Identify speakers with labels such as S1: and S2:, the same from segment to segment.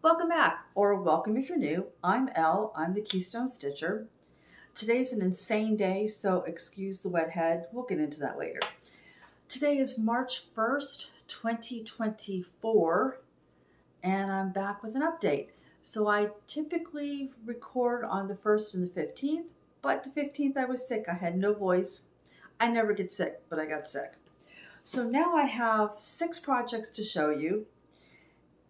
S1: Welcome back, or welcome if you're new. I'm Elle, I'm the Keystone Stitcher. Today's an insane day, so excuse the wet head. We'll get into that later. Today is March 1st, 2024, and I'm back with an update. So I typically record on the 1st and the 15th, but the 15th I was sick. I had no voice. I never get sick, but I got sick. So now I have 6 projects to show you.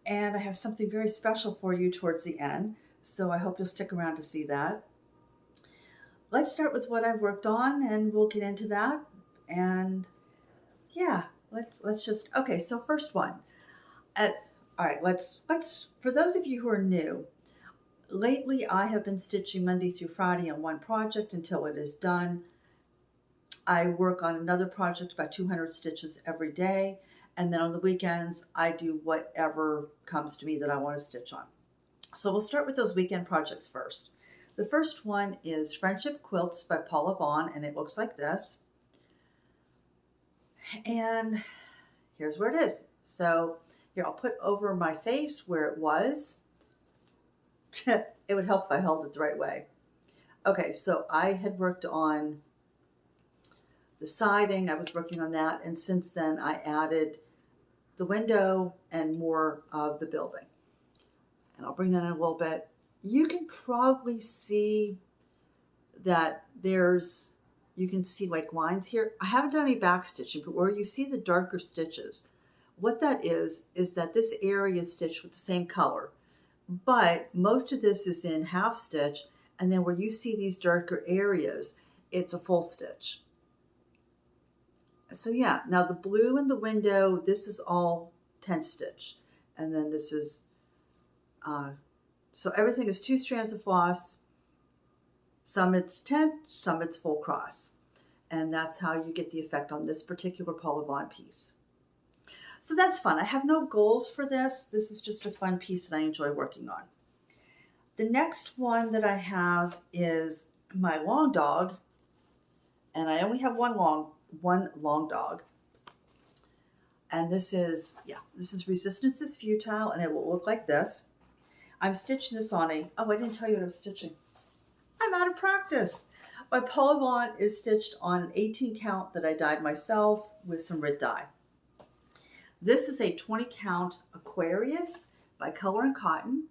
S1: And I have something very special for you towards the end, so I hope you'll stick around to see that. Let's start with what I've worked on, and we'll get into that. And yeah, let's just, okay, so first one. All right, let's, for those of you who are new, lately I have been stitching Monday through Friday on one project until it is done. I work on another project, about 200 stitches every day. And then on the weekends, I do whatever comes to me that I want to stitch on. So we'll start with those weekend projects first. The first one is Friendship Quilts by Paula Vaughan, and it looks like this. And here's where it is. So here, I'll put over my face where it was. It would help if I held it the right way. Okay, so I had worked on the siding, I was working on that, and since then I added the window and more of the building. And I'll bring that in a little bit. You can probably see that you can see like lines here. I haven't done any back stitching, but where you see the darker stitches, what that is that this area is stitched with the same color. But most of this is in half stitch, and then where you see these darker areas, it's a full stitch. So yeah, now the blue in the window, this is all 10 stitch. And then this is, so everything is 2 strands of floss. Some it's 10, some it's full cross. And that's how you get the effect on this particular Paula Vaughan piece. So that's fun. I have no goals for this. This is just a fun piece that I enjoy working on. The next one that I have is my long dog. And I only have one long dog, and this is Resistance is Futile, and it will look like this. I'm stitching this on oh, I didn't tell you what I was stitching. I'm out of practice. My Paula Vaughan is stitched on an 18 count that I dyed myself with some red dye. This is a 20 count Aquarius by Color and Cotton,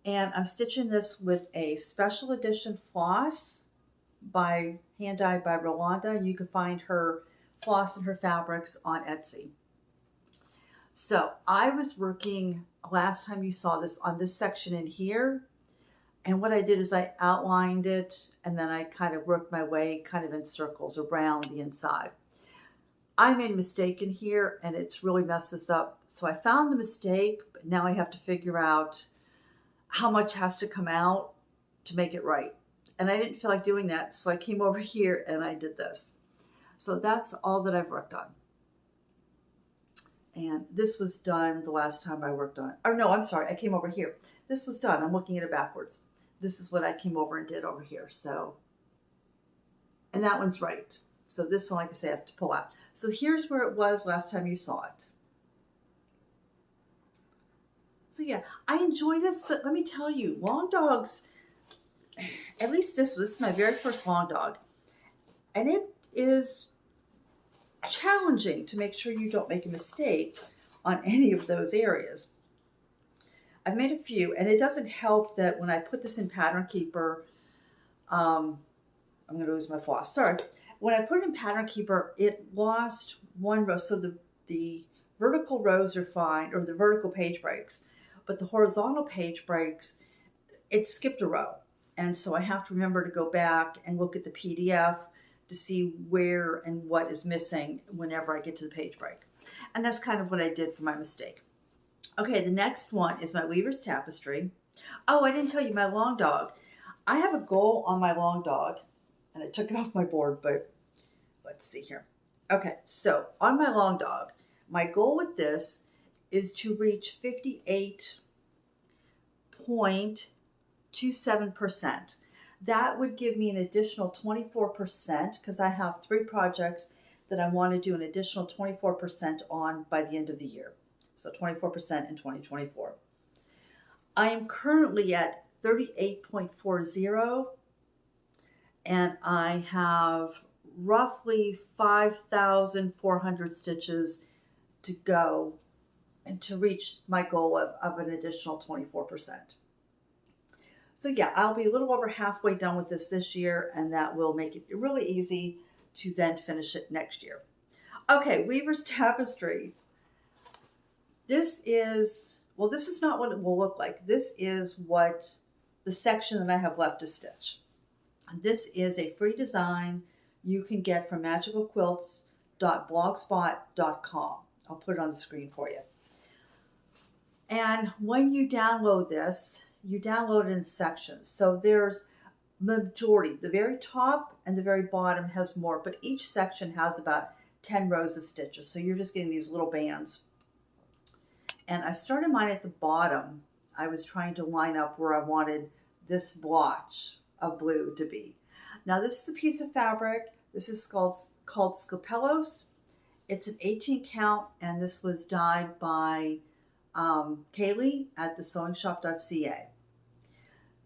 S1: and I'm stitching this with a special edition floss by HanddyedbyRolanda. You can find her floss and her fabrics on Etsy. So I was working, last time you saw this, on this section in here. And what I did is I outlined it, and then I kind of worked my way kind of in circles around the inside. I made a mistake in here, and it's really messed this up. So I found the mistake, but now I have to figure out how much has to come out to make it right. And I didn't feel like doing that, so I came over here and I did this. So that's all that I've worked on. And this was done the last time I worked on it. Or no, I'm sorry, I came over here. This was done. I'm looking at it backwards. This is what I came over and did over here. So, and that one's right. So this one, like I say, I have to pull out. So here's where it was last time you saw it. So yeah, I enjoy this, but let me tell you, long dogs, at least this is my very first long dog, and it is challenging to make sure you don't make a mistake on any of those areas. I've made a few, and it doesn't help that when I put this in Pattern Keeper, I'm going to lose my floss, sorry. When I put it in Pattern Keeper, it lost one row, so the vertical rows are fine, or the vertical page breaks, but the horizontal page breaks, it skipped a row. And so I have to remember to go back and look at the PDF to see where and what is missing whenever I get to the page break. And that's kind of what I did for my mistake. Okay, the next one is my Weaver's Tapestry. Oh, I didn't tell you my long dog. I have a goal on my long dog, and I took it off my board, but let's see here. Okay, so on my long dog, my goal with this is to reach 58.27%. That would give me an additional 24% because I have 3 projects that I want to do an additional 24% on by the end of the year. So 24% in 2024. I am currently at 38.40, and I have roughly 5,400 stitches to go and to reach my goal of an additional 24%. So yeah, I'll be a little over halfway done with this year, and that will make it really easy to then finish it next year. Okay, Weaver's Tapestry. This is not what it will look like. This is what the section that I have left to stitch. This is a free design you can get from magicalquilts.blogspot.com. I'll put it on the screen for you. And when you download this, you download it in sections. So there's majority, the very top and the very bottom has more, but each section has about 10 rows of stitches. So you're just getting these little bands. And I started mine at the bottom. I was trying to line up where I wanted this blotch of blue to be. Now this is a piece of fabric. This is called Skopleos. It's an 18 count, and this was dyed by Kaylee at TheSewingShoop.ca.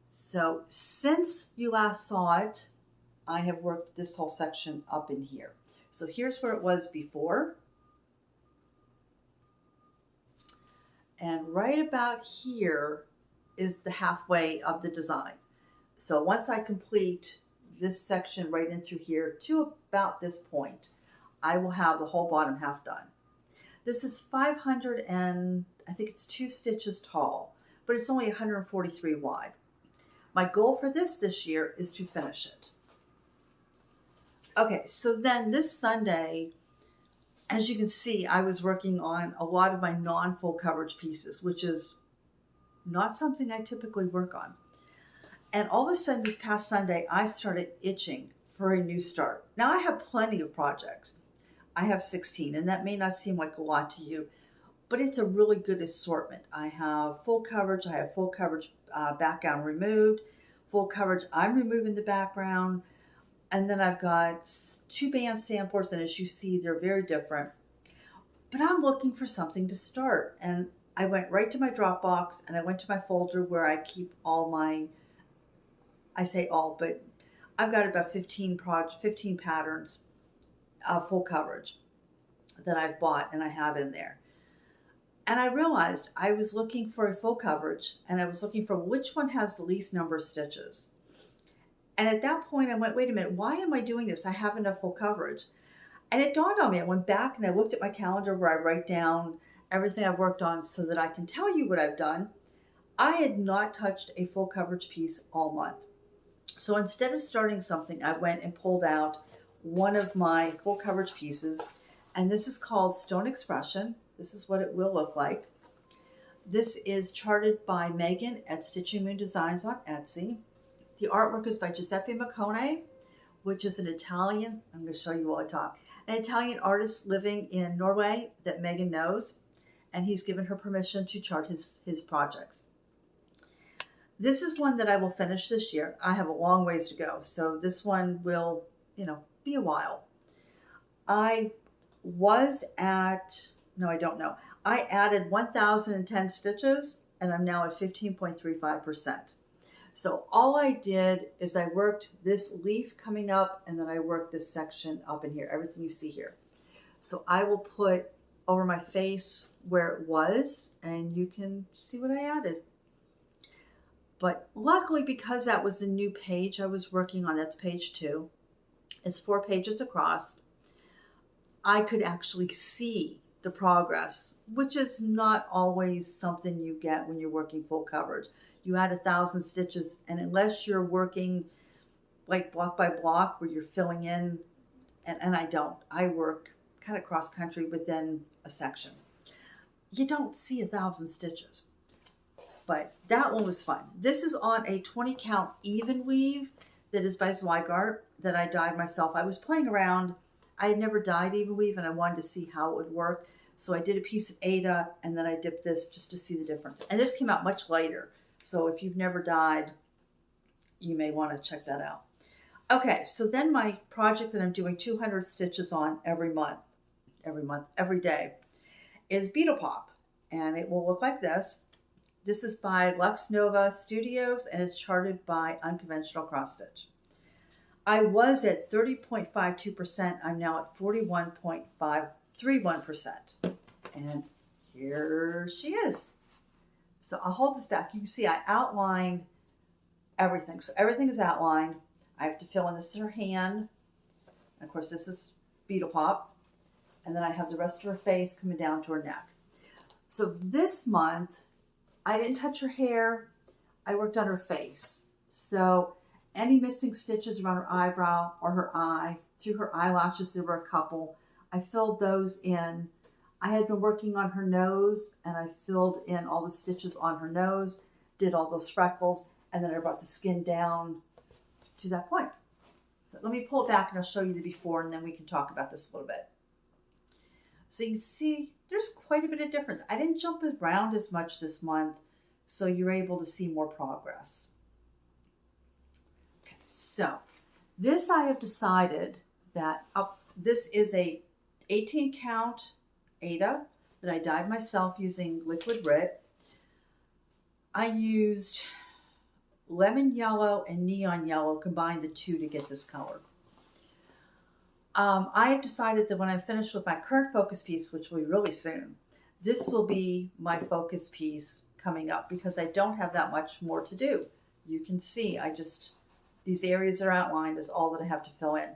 S1: So since you last saw it, I have worked this whole section up in here. So here's where it was before. And right about here is the halfway of the design. So once I complete this section right in through here to about this point, I will have the whole bottom half done. This is 500 and I think it's 2 stitches tall, but it's only 143 wide. My goal for this year is to finish it. Okay, so then this Sunday, as you can see, I was working on a lot of my non-full coverage pieces, which is not something I typically work on. And all of a sudden this past Sunday, I started itching for a new start. Now I have plenty of projects. I have 16, and that may not seem like a lot to you, but it's a really good assortment. I have full coverage. I have full coverage background removed, full coverage. I'm removing the background. And then I've got 2 band samplers, and as you see, they're very different. But I'm looking for something to start. And I went right to my Dropbox, and I went to my folder where I keep all my, I say all, but I've got about 15 patterns of full coverage that I've bought and I have in there. And I realized I was looking for a full coverage, and I was looking for which one has the least number of stitches. And at that point I went, wait a minute, why am I doing this? I have enough full coverage. And it dawned on me. I went back and I looked at my calendar where I write down everything I've worked on so that I can tell you what I've done. I had not touched a full coverage piece all month. So instead of starting something, I went and pulled out one of my full coverage pieces, and this is called Stone Expression. This is what it will look like. This is charted by Megan at StitchingMoonDesigns on Etsy. The artwork is by Giuseppe MIconi, which is an Italian, I'm going to show you while I talk, an Italian artist living in Norway that Megan knows, and he's given her permission to chart his projects. This is one that I will finish this year. I have a long ways to go, so this one will, be a while. I added 1,010 stitches, and I'm now at 15.35%. So all I did is I worked this leaf coming up, and then I worked this section up in here, everything you see here. So I will put over my face where it was, and you can see what I added. But luckily, because that was a new page I was working on, that's page 2. It's 4 pages across. I could actually see the progress, which is not always something you get when you're working full coverage. You add 1,000 stitches, and unless you're working like block by block where you're filling in, and I don't. I work kind of cross country within a section. You don't see 1,000 stitches. But that one was fun. This is on a 20 count even weave that is by Zweigart that I dyed myself. I was playing around. I had never dyed even weave, and I wanted to see how it would work. So I did a piece of Aida, and then I dipped this just to see the difference. And this came out much later. So if you've never dyed, you may want to check that out. Okay, so then my project that I'm doing 200 stitches on every day, is Beetle Pop. And it will look like this. This is by LuxNovaStudios and it's charted by Unconventional Cross Stitch. I was at 30.52%. I'm now at 41.531%. And here she is. So I'll hold this back. You can see I outlined everything. So everything is outlined. I have to fill in, this is her hand. And of course, this is Beetle Pop. And then I have the rest of her face coming down to her neck. So this month, I didn't touch her hair. I worked on her face. So any missing stitches around her eyebrow or her eye, through her eyelashes, there were a couple. I filled those in. I had been working on her nose and I filled in all the stitches on her nose, did all those freckles, and then I brought the skin down to that point. So let me pull it back and I'll show you the before and then we can talk about this a little bit. So you can see there's quite a bit of difference. I didn't jump around as much this month, so you're able to see more progress. Okay, so this I have decided that this is a 18 count Aida that I dyed myself using liquid Rit. I used lemon yellow and neon yellow, combined the two to get this color. I have decided that when I'm finished with my current focus piece, which will be really soon, this will be my focus piece coming up because I don't have that much more to do. You can see these areas are outlined is all that I have to fill in.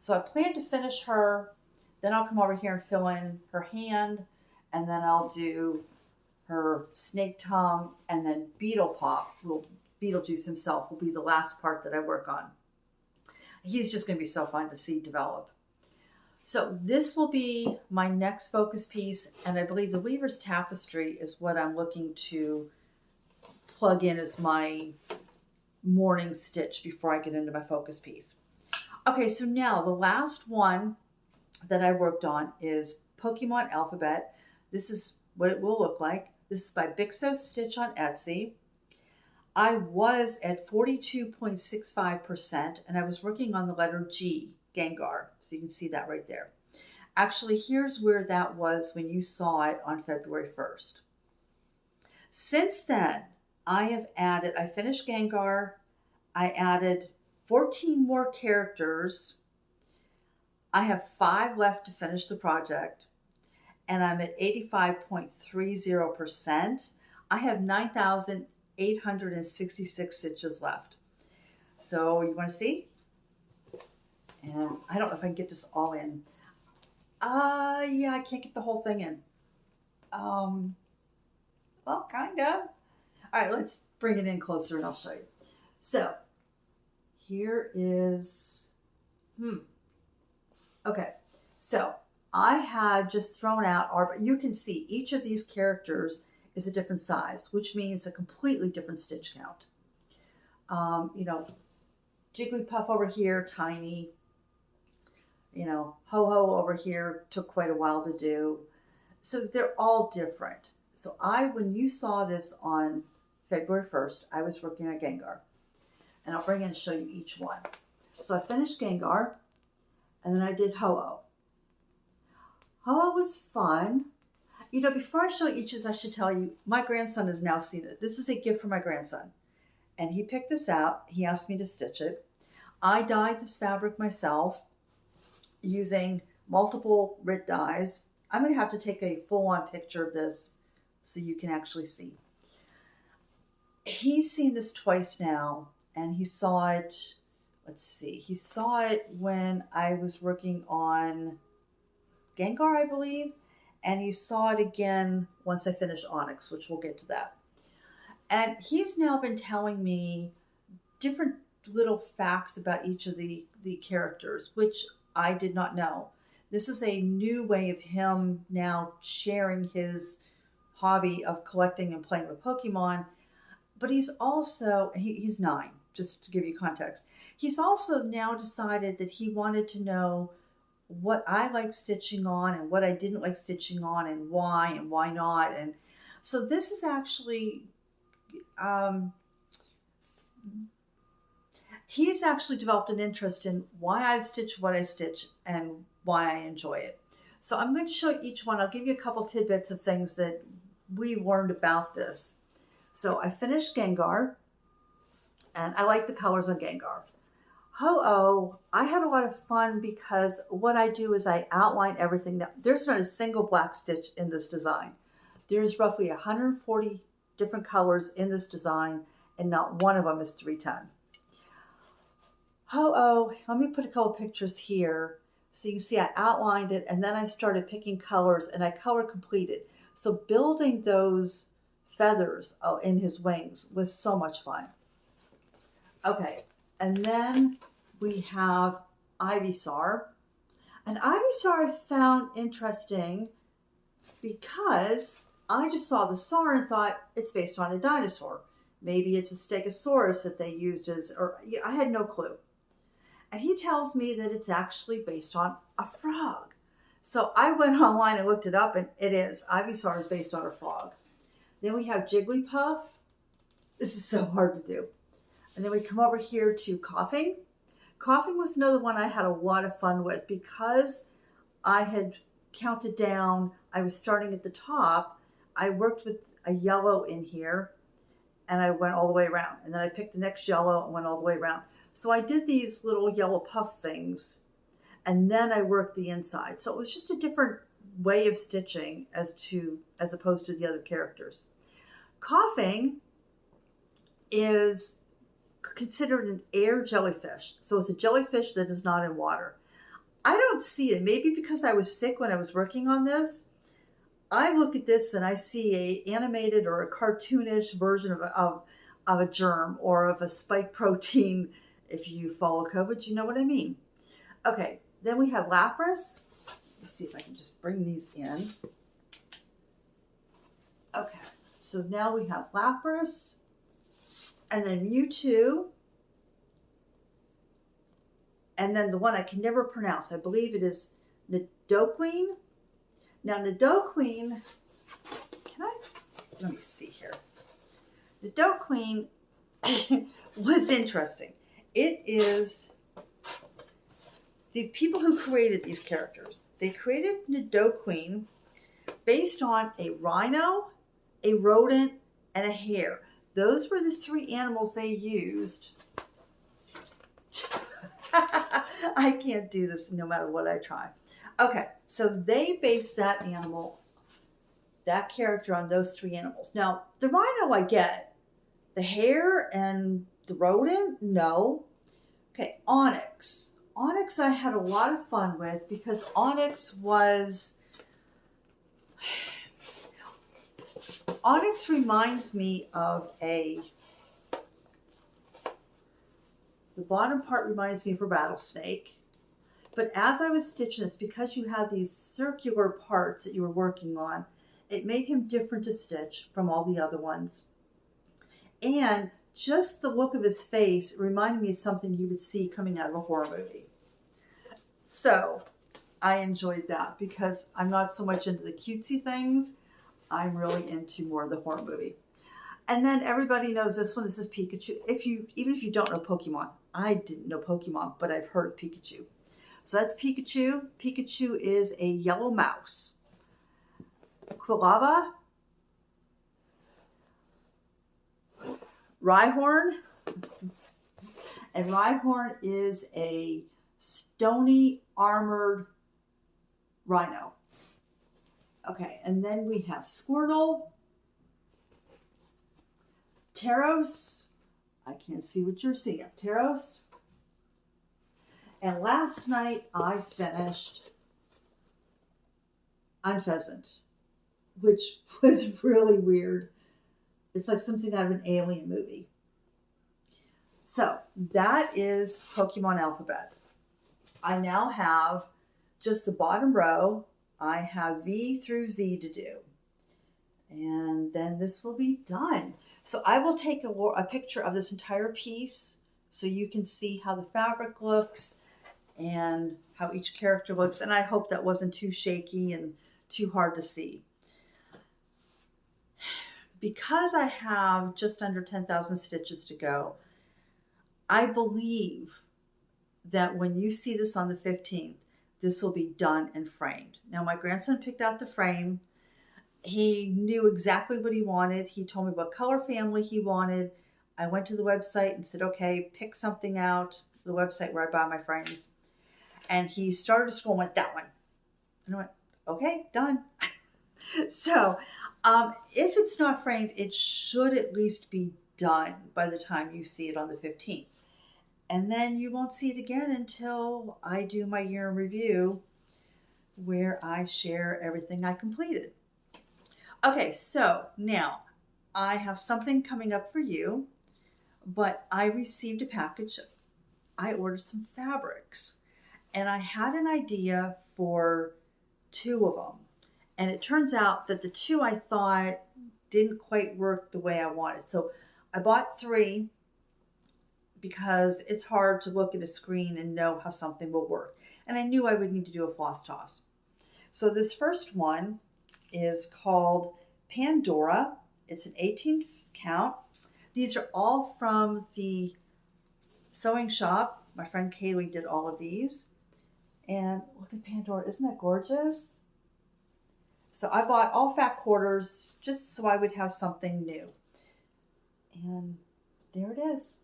S1: So I plan to finish her, then I'll come over here and fill in her hand, and then I'll do her snake tongue, and then Beetle Pop, Beetlejuice himself, will be the last part that I work on. He's just going to be so fun to see develop. So this will be my next focus piece, and I believe the Weaver's Tapestry is what I'm looking to plug in as my morning stitch before I get into my focus piece. Okay, so now the last one that I worked on is Pokemon Alphabet. This is what it will look like. This is by TheKeystonestitch on Etsy. I was at 42.65% and I was working on the letter G, Gengar. So you can see that right there. Actually, here's where that was when you saw it on February 1st. Since then, I finished Gengar. I added 14 more characters. I have 5 left to finish the project and I'm at 85.30%. I have 9,866 stitches left. So you want to see? And I don't know if I can get this all in. Yeah, I can't get the whole thing in. Well, kind of. All right, let's bring it in closer and I'll show you. So here is, okay. So I had just thrown out, you can see each of these characters is a different size, which means a completely different stitch count. You know, Jigglypuff over here, tiny. You know, Ho-Ho over here took quite a while to do. So they're all different. So when you saw this on February 1st, I was working on Gengar. And I'll bring in and show you each one. So I finished Gengar, and then I did Ho-Oh. Ho-Oh was fun. You know, before I show each of these, I should tell you, my grandson has now seen it. This is a gift from my grandson. And he picked this out. He asked me to stitch it. I dyed this fabric myself using multiple Rit dyes. I'm going to have to take a full-on picture of this so you can actually see. He's seen this twice now, and he saw it, let's see, he saw it when I was working on Gengar, I believe, and he saw it again once I finished Onyx, which we'll get to that. And he's now been telling me different little facts about each of the characters, which I did not know. This is a new way of him now sharing his hobby of collecting and playing with Pokemon. But he's also, he's 9, just to give you context. He's also now decided that he wanted to know what I like stitching on and what I didn't like stitching on and why not. And so this is actually, he's actually developed an interest in why I stitch what I stitch and why I enjoy it. So I'm going to show you each one. I'll give you a couple tidbits of things that we learned about this. So I finished Gengar, and I like the colors on Gengar. Ho-Oh, I had a lot of fun because what I do is I outline everything. Now, there's not a single black stitch in this design. There's roughly 140 different colors in this design, and not one of them is 310. Ho-Oh, let me put a couple pictures here. So you can see I outlined it, and then I started picking colors, and I color completed. So building those feathers in his wings was so much fun. Okay, and then we have Ivysaur. And Ivysaur I found interesting because I just saw the SAR and thought it's based on a dinosaur. Maybe it's a Stegosaurus that they used as, or I had no clue. And he tells me that it's actually based on a frog. So I went online and looked it up, and it is. Ivysaur is based on a frog. Then we have Jigglypuff. This is so hard to do. And then we come over here to Coughing. Coughing was another one I had a lot of fun with because I had counted down. I was starting at the top. I worked with a yellow in here, and I went all the way around. And then I picked the next yellow and went all the way around. So I did these little yellow puff things, and then I worked the inside. So it was just a different way of stitching as opposed to the other characters. Coughing is considered an air jellyfish. So it's a jellyfish that is not in water. I don't see it. Maybe because I was sick when I was working on this. I look at this and I see an animated or a cartoonish version of a germ or of a spike protein. If you follow COVID, you know what I mean. Okay, then we have Lapras. Let's see if I can just bring these in. Okay, so now we have Lapras, and then Mewtwo, and then the one I can never pronounce. I believe it is Nidoqueen. Now Nidoqueen, let me see here. Nidoqueen was interesting. It is the people who created these characters. They created Nidoqueen based on a rhino, a rodent, and a hare. Those were the three animals they used. I can't do this no matter what I try. Okay, so they based that animal, that character on those three animals. Now, the rhino I get. The hare and the rodent, no. Okay, Onyx. Onyx I had a lot of fun with because Onyx reminds me of the bottom part reminds me of a rattlesnake. But as I was stitching this, because you had these circular parts that you were working on, it made him different to stitch from all the other ones. And just the look of his face reminded me of something you would see coming out of a horror movie. So I enjoyed that because I'm not so much into the cutesy things. I'm really into more of the horror movie. And then everybody knows this one. This is Pikachu. Even if you don't know Pokemon, I didn't know Pokemon, but I've heard of Pikachu. So that's Pikachu. Pikachu is a yellow mouse. Quilava. Rhyhorn. And Rhyhorn is a stony armored rhino. Okay, and then we have Squirtle. Taros. I can't see what you're seeing. Taros. And last night I finished Unpheasant, which was really weird. It's like something out of an alien movie. So that is Pokemon Alphabet. I now have just the bottom row. I have V through Z to do. And then this will be done. So I will take a picture of this entire piece so you can see how the fabric looks and how each character looks. And I hope that wasn't too shaky and too hard to see. Because I have just under 10,000 stitches to go, I believe that when you see this on the 15th, this will be done and framed. Now my grandson picked out the frame, He knew exactly what he wanted. He told me what color family he wanted. I went to the website and said, okay, pick something out, the website where I buy my frames. And he started to scroll and went, that one. And I went, okay, done. So if it's not framed, it should at least be done by the time you see it on the 15th. And then you won't see it again until I do my year in review, where I share everything I completed. Okay, so now I have something coming up for you, but I received a package. I ordered some fabrics, and I had an idea for 2 of them. And it turns out that the 2 I thought didn't quite work the way I wanted. So I bought 3 because it's hard to look at a screen and know how something will work. And I knew I would need to do a floss toss. So this first one is called Pandora. It's an 18 count. These are all from the sewing shop. My friend Kaylee did all of these. And look at Pandora, isn't that gorgeous? So I bought all fat quarters just so I would have something new. And there it is.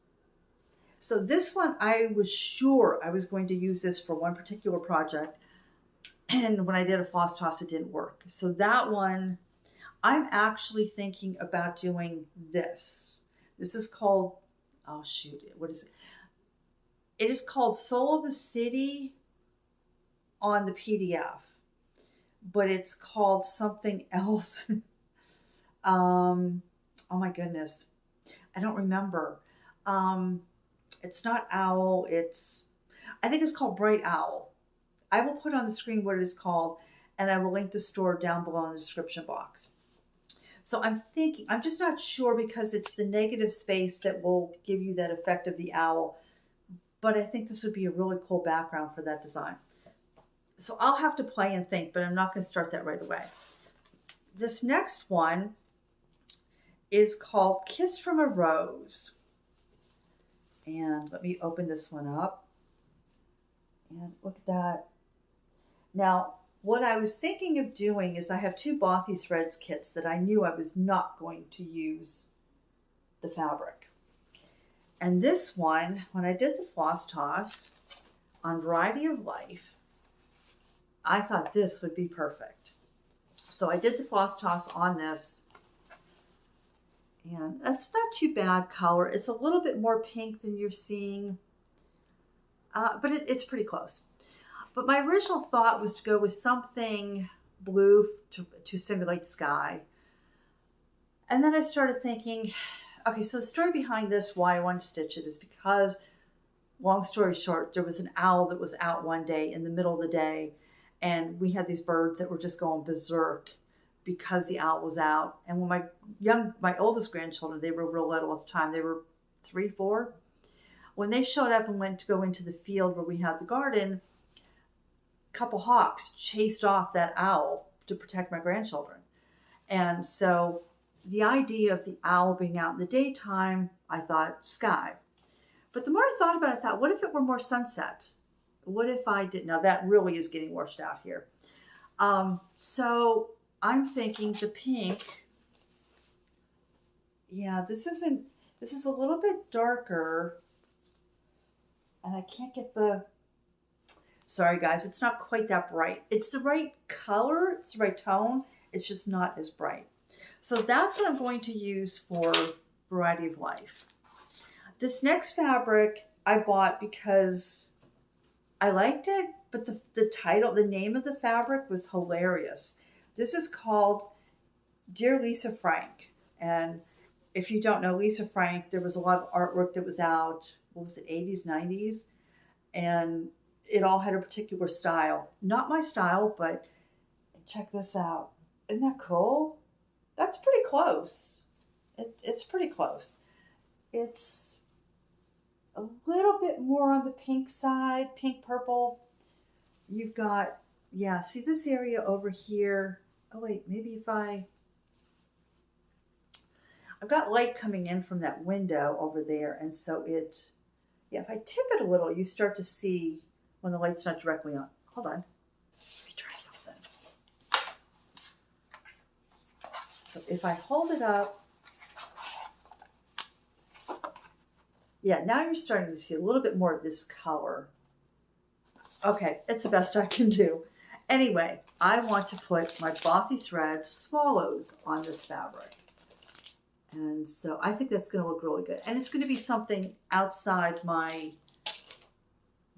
S1: So this one, I was sure I was going to use this for one particular project. And when I did a floss toss, it didn't work. So that one, I'm actually thinking about doing this. This is called, oh shoot, what is it? It is called Soul of the City on the PDF, but it's called something else. Oh my goodness. I don't remember. It's not Owl. I think it's called Bright Owl. I will put on the screen what it is called, and I will link the store down below in the description box. So I'm just not sure because it's the negative space that will give you that effect of the owl, but I think this would be a really cool background for that design. So I'll have to play and think, but I'm not going to start that right away. This next one is called Kiss from a Rose. And let me open this one up. And look at that. Now, what I was thinking of doing is I have 2 Bothy Threads kits that I knew I was not going to use the fabric. And this one, when I did the floss toss on Variety of Life, I thought this would be perfect. So I did the floss toss on this. And that's not too bad color. It's a little bit more pink than you're seeing, but it's pretty close. But my original thought was to go with something blue to simulate sky. And then I started thinking, okay, so the story behind this, why I wanted to stitch it, is because, long story short, there was an owl that was out one day in the middle of the day, and we had these birds that were just going berserk because the owl was out. And when my oldest grandchildren, they were real little at the time, they were 3, 4. When they showed up and went to go into the field where we had the garden, a couple hawks chased off that owl to protect my grandchildren. And so the idea of the owl being out in the daytime, I thought sky. But the more I thought about it, I thought, what if it were more sunset? What if I did? Now that really is getting washed out here. So I'm thinking the pink. Yeah, this is a little bit darker. And I can't get sorry guys, it's not quite that bright. It's the right color, it's the right tone. It's just not as bright. So that's what I'm going to use for Variety of Life. This next fabric I bought because I liked it, but the title, the name of the fabric was hilarious. This is called Dear Lisa Frank. And if you don't know Lisa Frank, there was a lot of artwork that was out, what was it, 80s, 90s? And it all had a particular style. Not my style, but check this out. Isn't that cool? That's pretty close. It's pretty close. It's a little bit more on the pink side, pink purple. You've got, yeah, see this area over here. Oh wait, maybe if I've got light coming in from that window over there, and so yeah, if I tip it a little, you start to see when the light's not directly on. Hold on. Let me try something. So if I hold it up, yeah, now you're starting to see a little bit more of this color. Okay, it's the best I can do. Anyway, I want to put my Bothy Thread Swallows on this fabric. And so I think that's going to look really good. And it's going to be something outside my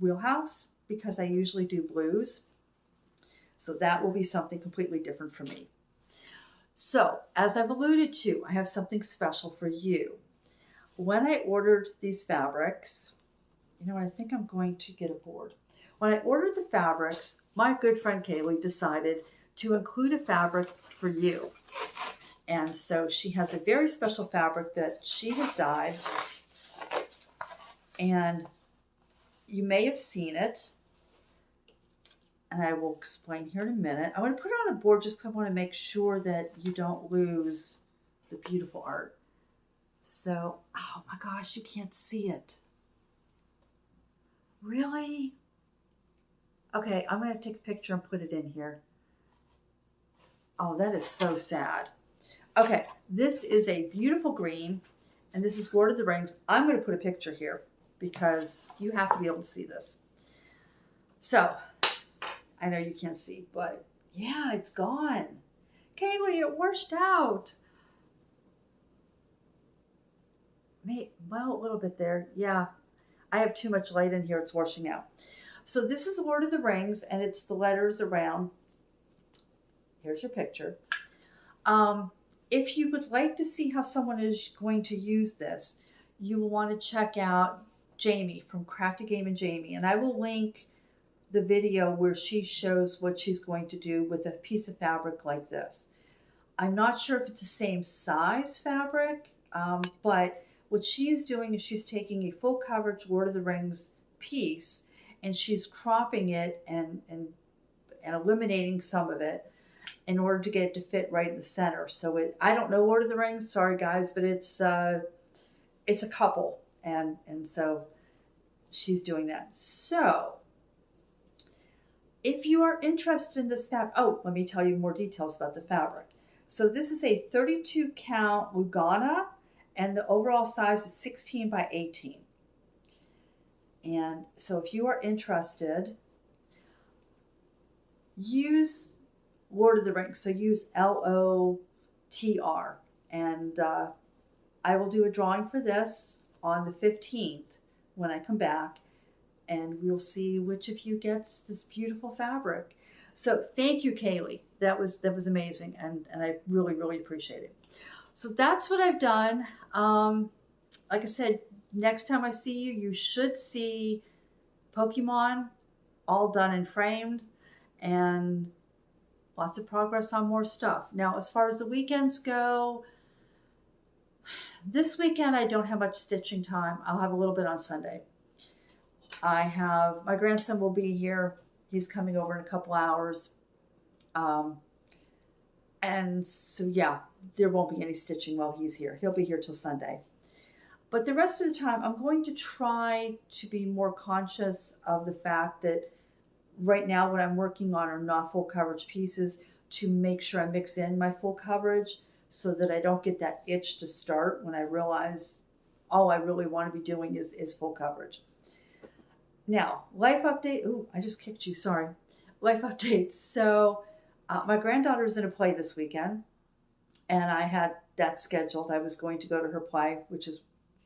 S1: wheelhouse because I usually do blues. So that will be something completely different for me. So as I've alluded to, I have something special for you. When I ordered these fabrics, you know what, I think I'm going to get a board. When I ordered the fabrics, my good friend Kaylee decided to include a fabric for you. And so she has a very special fabric that she has dyed. And you may have seen it. And I will explain here in a minute. I want to put it on a board just because I want to make sure that you don't lose the beautiful art. So, oh my gosh, you can't see it. Really? Okay, I'm going to take a picture and put it in here. Oh, that is so sad. Okay, this is a beautiful green, and this is Lord of the Rings. I'm going to put a picture here because you have to be able to see this. So, I know you can't see, but yeah, it's gone. Kaylee, it washed out. Well, a little bit there. Yeah, I have too much light in here. It's washing out. So this is Lord of the Rings, and it's the letters around. Here's your picture. If you would like to see how someone is going to use this, you will want to check out Jamie from Crafty Game and Jamie, and I will link the video where she shows what she's going to do with a piece of fabric like this. I'm not sure if it's the same size fabric, but what she is doing is she's taking a full coverage Lord of the Rings piece and she's cropping it and eliminating some of it in order to get it to fit right in the center. So I don't know Lord of the Rings, sorry guys, but it's a couple, and so she's doing that. So if you are interested in this fabric, oh, let me tell you more details about the fabric. So this is a 32 count Lugana, and the overall size is 16 by 18. And so if you are interested, use Lord of the Rings. So use LOTR. And I will do a drawing for this on the 15th when I come back. And we'll see which of you gets this beautiful fabric. So thank you, Kaylee. That was amazing. And I really, really appreciate it. So that's what I've done. Like I said, next time I see you, you should see Pokemon all done and framed, and lots of progress on more stuff. Now, as far as the weekends go, this weekend I don't have much stitching time. I'll have a little bit on Sunday. My grandson will be here. He's coming over in a couple hours. And so, yeah, there won't be any stitching while he's here. He'll be here till Sunday. But the rest of the time, I'm going to try to be more conscious of the fact that right now what I'm working on are not full coverage pieces, to make sure I mix in my full coverage so that I don't get that itch to start when I realize all I really want to be doing is full coverage. Now, life update. Ooh, I just kicked you, sorry. Life updates. So my granddaughter's in a play this weekend, and I had that scheduled. I was going to go to her play, which is,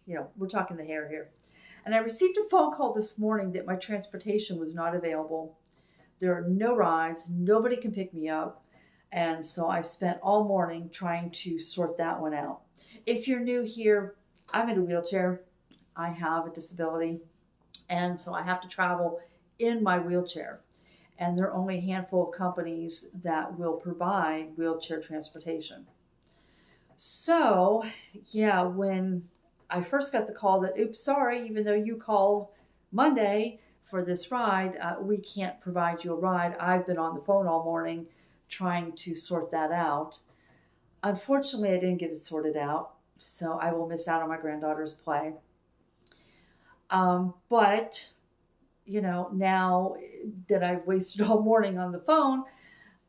S1: we're talking the hair here. And I received a phone call this morning that my transportation was not available. There are no rides. Nobody can pick me up. And so I spent all morning trying to sort that one out. If you're new here, I'm in a wheelchair. I have a disability. And so I have to travel in my wheelchair. And there are only a handful of companies that will provide wheelchair transportation. So, yeah, when I first got the call that, oops, sorry, even though you called Monday for this ride, we can't provide you a ride. I've been on the phone all morning trying to sort that out. Unfortunately, I didn't get it sorted out, so I will miss out on my granddaughter's play. But, now that I've wasted all morning on the phone,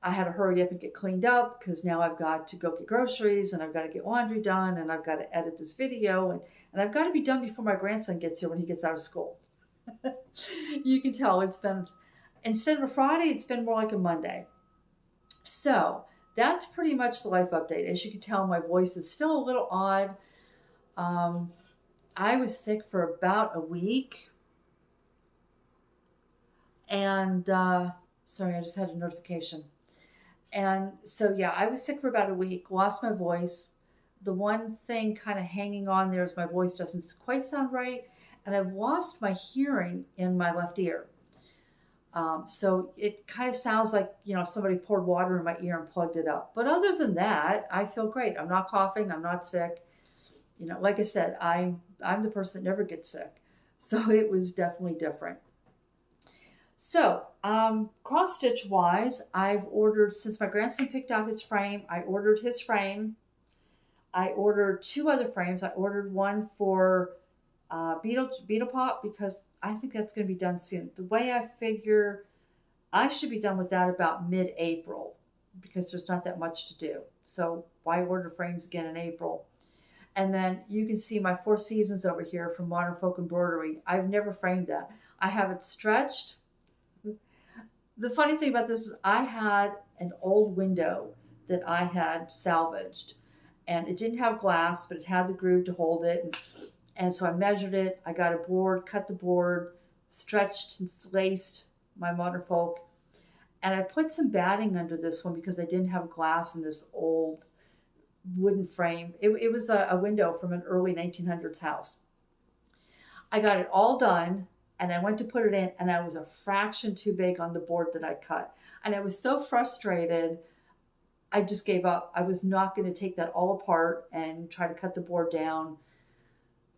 S1: I had to hurry up and get cleaned up because now I've got to go get groceries and I've got to get laundry done and I've got to edit this video and I've got to be done before my grandson gets here when he gets out of school. You can tell it's been, instead of a Friday, it's been more like a Monday. So that's pretty much the life update. As you can tell, my voice is still a little odd. I was sick for about a week. And, sorry, I just had a notification. And so, yeah, I was sick for about a week, lost my voice. The one thing kind of hanging on there is my voice doesn't quite sound right. And I've lost my hearing in my left ear. So it kind of sounds like, somebody poured water in my ear and plugged it up. But other than that, I feel great. I'm not coughing. I'm not sick. Like I said, I'm the person that never gets sick. So it was definitely different. So cross stitch wise, I've ordered, since my grandson picked out his frame, I ordered his frame. I ordered 2 other frames. I ordered one for Beetle Pop because I think that's going to be done soon. The way I figure, I should be done with that about mid-April because there's not that much to do. So why order frames again in April? And then you can see my 4 Seasons over here from Modern Folk Embroidery. I've never framed that. I have it stretched. The funny thing about this is I had an old window that I had salvaged. And it didn't have glass, but it had the groove to hold it. And so I measured it. I got a board, cut the board, stretched and laced my Modern Folk. And I put some batting under this one because I didn't have glass in this old wooden frame. It was a window from an early 1900s house. I got it all done. And I went to put it in, and I was a fraction too big on the board that I cut. And I was so frustrated, I just gave up. I was not going to take that all apart and try to cut the board down.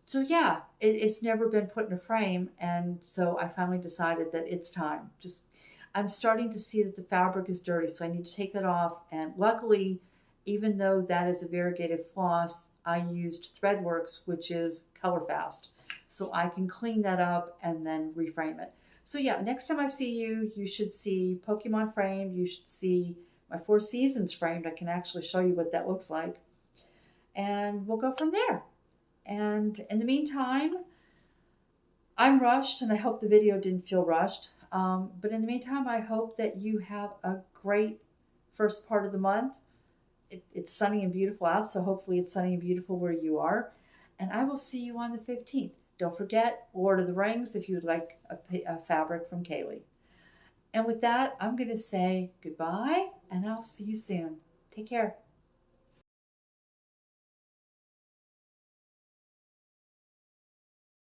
S1: So yeah, it's never been put in a frame. And so I finally decided that it's time. I'm starting to see that the fabric is dirty, so I need to take that off. And luckily, even though that is a variegated floss, I used Threadworks, which is color fast. So I can clean that up and then reframe it. So yeah, next time I see you, you should see Pokemon framed. You should see my 4 Seasons framed. I can actually show you what that looks like. And we'll go from there. And in the meantime, I'm rushed and I hope the video didn't feel rushed. But in the meantime, I hope that you have a great first part of the month. It's sunny and beautiful out, so hopefully it's sunny and beautiful where you are. And I will see you on the 15th. Don't forget, Lord of the Rings if you would like a fabric from Kaylee. And with that, I'm going to say goodbye, and I'll see you soon. Take care.